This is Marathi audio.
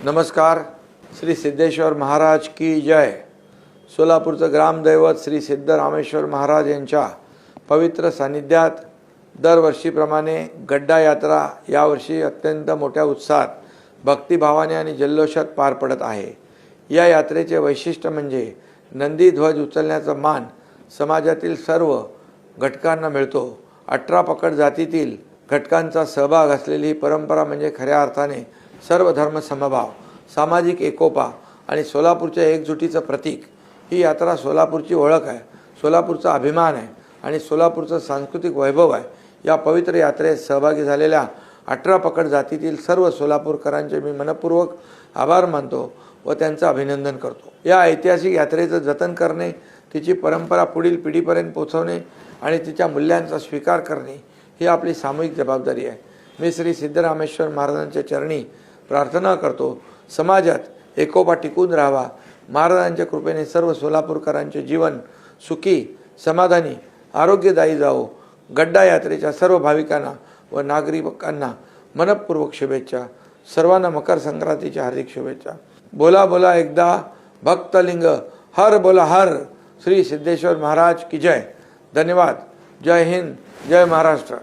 नमस्कार. श्री सिद्धेश्वर महाराज की जय. सोलापूरचं ग्रामदैवत श्री सिद्धरामेश्वर महाराज यांच्या पवित्र सानिध्यात दरवर्षीप्रमाणे गड्डा यात्रा यावर्षी अत्यंत मोठ्या उत्साहात, भक्तिभावाने आणि जल्लोषात पार पडत आहे. या यात्रेचे वैशिष्ट्य म्हणजे नंदी ध्वज उचलण्याचा मान समाजातील सर्व घटकांना मिळतो. 18 पकड जातीतील घटकांचा सहभाग असलेली ही परंपरा म्हणजे खऱ्या अर्थाने सर्व धर्म समभाव, सामाजिक एकोपा आणि सोलापूरच्या एकजुटीचं प्रतीक. ही यात्रा सोलापूरची ओळख आहे, सोलापूरचा अभिमान आहे आणि सोलापूरचं सांस्कृतिक वैभव आहे. या पवित्र यात्रेत सहभागी झालेल्या 18 पकड जातीतील सर्व सोलापूरकरांचे मी मनपूर्वक आभार मानतो व त्यांचं अभिनंदन करतो. या ऐतिहासिक यात्रेचं जतन करणे, तिची परंपरा पुढील पिढीपर्यंत पोहोचवणे आणि तिच्या मूल्यांचा स्वीकार करणे ही आपली सामूहिक जबाबदारी आहे. मी श्री सिद्धरामेश्वर महाराजांच्या चरणी प्रार्थना करतो, समाजात एकोपा टिकून राहावा. महाराजांच्या कृपेने सर्व सोलापूरकरांचे जीवन सुखी, समाधानी, आरोग्यदायी जावो. गड्डा यात्रेच्या सर्व भाविकांना व नागरिकांना मनपूर्वक शुभेच्छा. सर्वांना मकर संक्रांतीच्या हार्दिक शुभेच्छा. बोला बोला एकदा भक्तलिंग, हर बोला हर. श्री सिद्धेश्वर महाराज की जय. धन्यवाद. जय हिंद, जय महाराष्ट्र.